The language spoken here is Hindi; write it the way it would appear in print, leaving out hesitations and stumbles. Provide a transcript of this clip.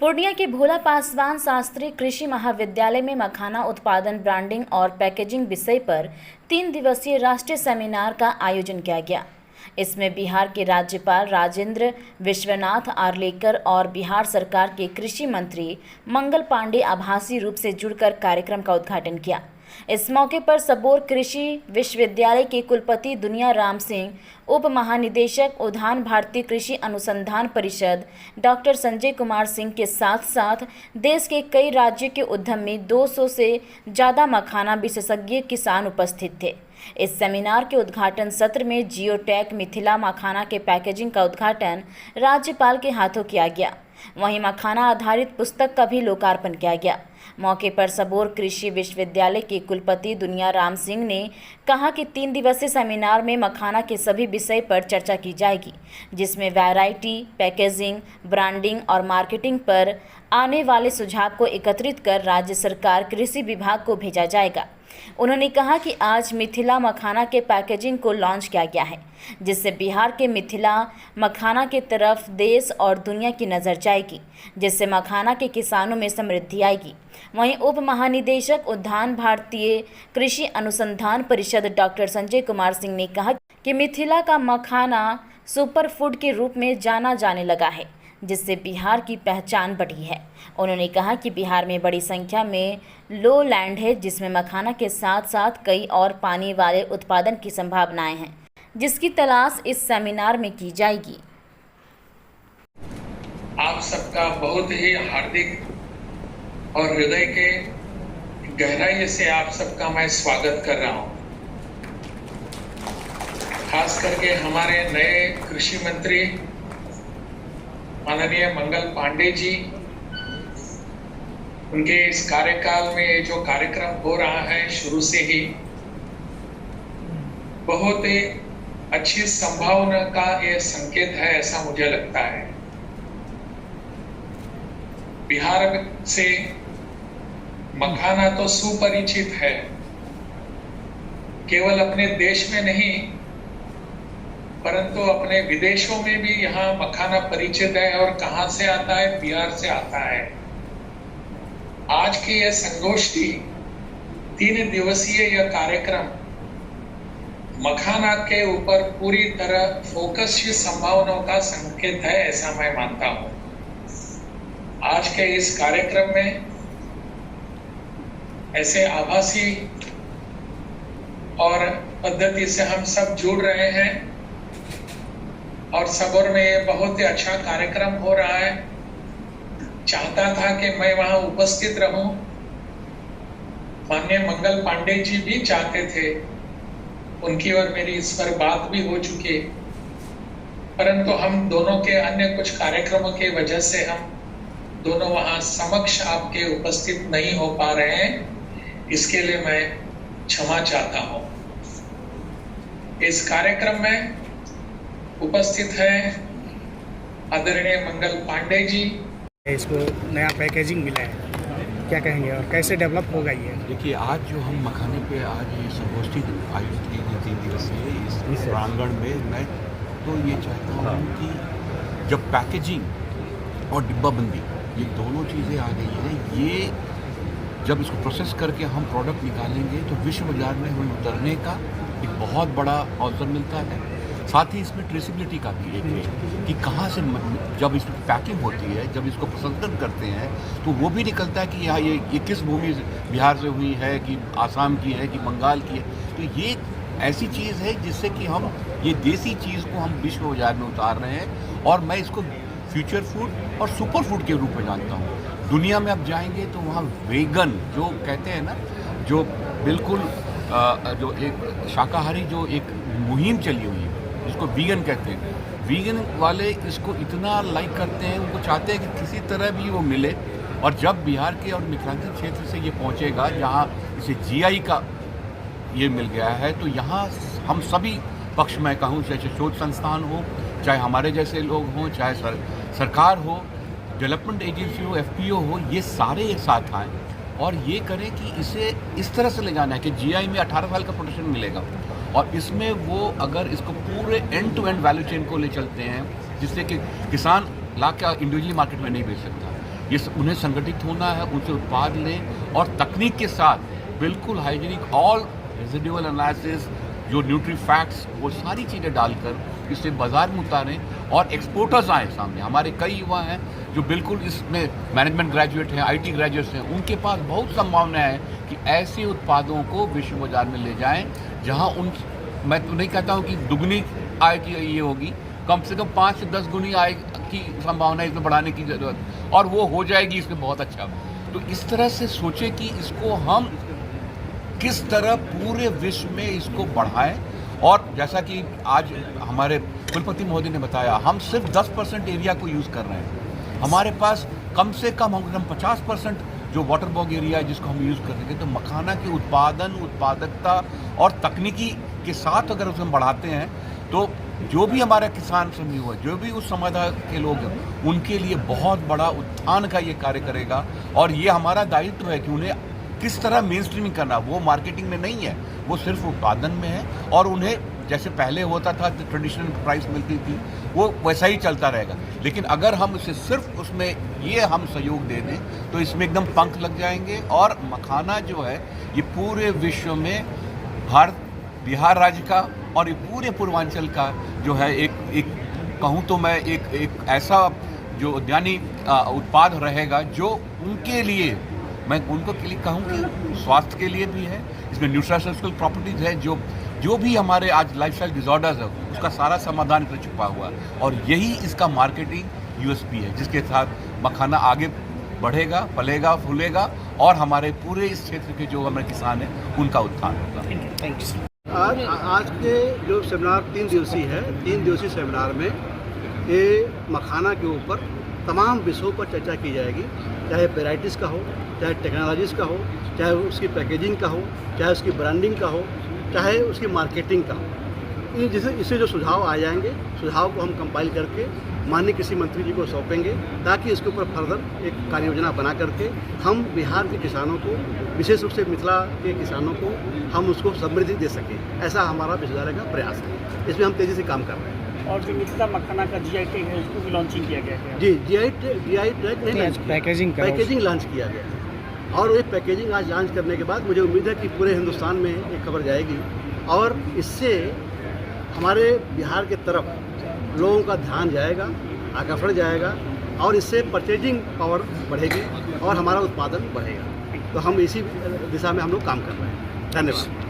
पूर्णिया के भोला पासवान शास्त्री कृषि महाविद्यालय में मखाना उत्पादन, ब्रांडिंग और पैकेजिंग विषय पर 3 दिवसीय राष्ट्रीय सेमिनार का आयोजन किया गया। इसमें बिहार के राज्यपाल राजेंद्र विश्वनाथ आर्लेकर और बिहार सरकार के कृषि मंत्री मंगल पांडे आभासी रूप से जुड़कर कार्यक्रम का उद्घाटन किया। इस मौके पर सबौर कृषि विश्वविद्यालय के कुलपति दुनिया राम सिंह, उप महानिदेशक उद्यान भारतीय कृषि अनुसंधान परिषद डॉक्टर संजय कुमार सिंह के साथ साथ देश के कई राज्यों के उद्यमी 200 से ज़्यादा मखाना विशेषज्ञ किसान उपस्थित थे। इस सेमिनार के उद्घाटन सत्र में जियोटैक मिथिला मखाना के पैकेजिंग का उद्घाटन राज्यपाल के हाथों किया गया। वहीं मखाना आधारित पुस्तक का भी लोकार्पण किया गया। मौके पर सबौर कृषि विश्वविद्यालय के कुलपति दुनिया राम सिंह ने कहा कि 3 दिवसीय सेमिनार में मखाना के सभी विषय पर चर्चा की जाएगी, जिसमें वैरायटी, पैकेजिंग, ब्रांडिंग और मार्केटिंग पर आने वाले सुझाव को एकत्रित कर राज्य सरकार कृषि विभाग को भेजा जाएगा। उन्होंने कहा कि आज मिथिला मखाना के पैकेजिंग को लॉन्च किया गया है, जिससे बिहार के मिथिला मखाना की तरफ देश और दुनिया की नज़र जाएगी, जिससे मखाना के किसानों में समृद्धि आएगी। वहीं उप महानिदेशक उद्यान भारतीय कृषि अनुसंधान परिषद डॉक्टर संजय कुमार सिंह ने कहा कि मिथिला का मखाना सुपर फूड के रूप में जाना जाने लगा है, जिससे बिहार की पहचान बढ़ी है। उन्होंने कहा कि बिहार में बड़ी संख्या में लो लैंड है, जिसमें मखाना के साथ साथ कई और पानी वाले उत्पादन की संभावनाएं हैं, जिसकी तलाश इस सेमिनार में की जाएगी। आप सबका बहुत ही हार्दिक और हृदय के गहराई से आप सबका मैं स्वागत कर रहा हूं। खास करके हमारे नए कृषि मंत्री माननीय मंगल पांडे जी, उनके इस कार्यकाल में ये जो कार्यक्रम हो रहा है शुरू से ही बहुत ही अच्छी संभावना का ये संकेत है, ऐसा मुझे लगता है। बिहार से मखाना तो सुपरिचित है, केवल अपने देश में नहीं परंतु अपने विदेशों में भी यहाँ मखाना परिचित है। और कहां से आता है? बिहार से आता है। आज की यह संगोष्ठी 3 दिवसीय यह कार्यक्रम मखाना के ऊपर पूरी तरह फोकस्ड संभावनाओं का संकेत है, ऐसा मैं मानता हूं। आज के इस कार्यक्रम में ऐसे आभासी और पद्धति से हम सब जुड़ रहे हैं और सबौर में ये बहुत ही अच्छा कार्यक्रम हो रहा है। चाहता था कि मैं वहां उपस्थित रहूं, माननीय मंगल पांडे जी भी चाहते थे, उनकी और मेरी इस पर बात भी हो चुकी, परंतु हम दोनों के अन्य कुछ कार्यक्रमों की वजह से हम दोनों वहां समक्ष आपके उपस्थित नहीं हो पा रहे हैं। इसके लिए मैं क्षमा चाहता हूं। इस कार्यक्रम में उपस्थित है आदरणीय मंगल पांडे जी। इसको नया पैकेजिंग मिला है, क्या कहेंगे और कैसे डेवलप होगा ये? देखिए, आज जो हम मखाने पे आज ये संगोष्ठी आयोजित की गई 3 दिवसीय इस प्रांगण में, मैं तो ये चाहता हूँ कि जब पैकेजिंग और डिब्बाबंदी ये दोनों चीज़ें आ गई है, ये जब इसको प्रोसेस करके हम प्रोडक्ट निकालेंगे तो विश्व बाजार में हमें उतरने का एक बहुत बड़ा अवसर मिलता है। साथ ही इसमें ट्रेसिबिलिटी का भी एक है कि कहाँ से जब इसकी पैकिंग होती है, जब इसको प्रसंस्करण करते हैं तो वो भी निकलता है कि यहाँ ये किस भूमि बिहार से हुई है, कि आसाम की है, कि बंगाल की है। तो ये ऐसी चीज़ है जिससे कि हम ये देसी चीज़ को हम विश्व बाजार में उतार रहे हैं और मैं इसको फ्यूचर फूड और सुपर फूड के रूप में जानता हूँ। दुनिया में अब जाएंगे तो वहाँ वेगन जो कहते हैं ना, जो बिल्कुल जो एक शाकाहारी जो एक मुहिम चली हुई है जिसको वीगन कहते हैं, वीगन वाले इसको इतना लाइक करते हैं, उनको चाहते हैं कि किसी तरह भी वो मिले। और जब बिहार के और मिथिलांचल क्षेत्र से ये पहुँचेगा जहाँ इसे जीआई का ये मिल गया है, तो यहाँ हम सभी पक्ष में कहूँ, चाहे शोध संस्थान हो, चाहे हमारे जैसे लोग हों, चाहे सरकार हो, डेवलपमेंट एजेंसी हो, एफपीओ हो, ये सारे एक साथ आएँ और ये करें कि इसे इस तरह से ले जाना है कि जीआई में 18 साल का प्रोटेक्शन मिलेगा और इसमें वो अगर इसको पूरे end to end value chain को ले चलते हैं, जिससे कि किसान ला के इंडिविजुअली मार्केट में नहीं बेच सकता, उन्हें संगठित होना है, उनसे उत्पाद लें और तकनीक के साथ बिल्कुल हाइजीनिक ऑल रेजिडुअल एनालिसिस, जो न्यूट्री फैक्ट्स, वो सारी चीज़ें डालकर इसे बाजार में उतारें और एक्सपोर्टर्स आए सामने। हमारे कई युवा हैं जो बिल्कुल इसमें मैनेजमेंट ग्रेजुएट हैं, IT ग्रेजुएट्स हैं, उनके पास बहुत संभावना है कि ऐसे उत्पादों को विश्व बाजार में ले जाएं जहां मैं तो नहीं कहता हूं कि दुगनी आय की ये होगी, कम से कम 5 से 10 गुनी आय की संभावना इसमें बढ़ाने की ज़रूरत, और वो हो जाएगी इसमें बहुत अच्छा। तो इस तरह से सोचे कि इसको हम किस तरह पूरे विश्व में इसको बढ़ाएं। और जैसा कि आज हमारे कुलपति महोदय ने बताया, हम सिर्फ 10% एरिया को यूज़ कर रहे हैं। हमारे पास कम से कम 50% जो वाटर बॉग एरिया है जिसको हम यूज़ कर रहे हैं। तो मखाना के उत्पादकता और तकनीकी के साथ अगर उसमें बढ़ाते हैं तो जो भी हमारा किसान समूह है, जो भी उस समुदाय के लोग हैं, उनके लिए बहुत बड़ा उत्थान का ये कार्य करेगा। और ये हमारा दायित्व है कि उन्हें किस तरह मेन स्ट्रीमिंग करना, वो मार्केटिंग में नहीं है, वो सिर्फ उत्पादन में है। और उन्हें जैसे पहले होता था जो ट्रेडिशनल प्राइस मिलती थी वो वैसा ही चलता रहेगा। लेकिन अगर हम इसे सिर्फ उसमें ये हम सहयोग दे दें तो इसमें एकदम पंख लग जाएंगे। और मखाना जो है ये पूरे विश्व में भारत, बिहार राज्य का और ये पूरे पूर्वांचल का जो है एक कहूँ तो मैं एक ऐसा जो उद्यानी उत्पाद रहेगा जो उनके लिए, मैं उनको के लिए कहूँ कि स्वास्थ्य के लिए भी है, इसमें न्यूट्रिशनल प्रॉपर्टीज है, जो भी हमारे आज लाइफस्टाइल डिसऑर्डर्स है उसका सारा समाधान इसमें छुपा हुआ है। और यही इसका मार्केटिंग USP है जिसके साथ मखाना आगे बढ़ेगा, फलेगा, फूलेगा और हमारे पूरे इस क्षेत्र के जो हमारे किसान हैं उनका उत्थान होगा। Thank you. आज के जो सेमिनार 3 दिवसीय है, 3 दिवसीय सेमिनार में ये मखाना के ऊपर तमाम विषयों पर चर्चा की जाएगी, चाहे वेराइटीज़ का हो, चाहे टेक्नोलॉजीज़ का हो, चाहे उसकी पैकेजिंग का हो, चाहे उसकी ब्रांडिंग का हो, चाहे उसकी मार्केटिंग का हो। इससे जो सुझाव आ जाएंगे, सुझाव को हम कंपाइल करके माननीय कृषि मंत्री जी को सौंपेंगे ताकि इसके ऊपर फर्दर एक कार्य योजना बना करके हम बिहार के किसानों को, विशेष रूप से मिथिला के किसानों को, हम उसको समृद्धि दे सकें। ऐसा हमारा विश्वविद्यालय का प्रयास है। इसमें हम तेज़ी से काम कर रहे हैं। और जो मिथिला मखाना का GI टैग है उसको भी लॉन्चिंग किया गया है। जी, GI टैग नहीं, पैकेजिंग लॉन्च किया गया है। और ये पैकेजिंग आज लॉन्च करने के बाद मुझे उम्मीद है कि पूरे हिंदुस्तान में एक खबर जाएगी और इससे हमारे बिहार के तरफ लोगों का ध्यान जाएगा, आकर्षण जाएगा और इससे परचेजिंग पावर बढ़ेगी और हमारा उत्पादन बढ़ेगा। तो हम इसी दिशा में हम लोग काम कर रहे हैं। धन्यवाद।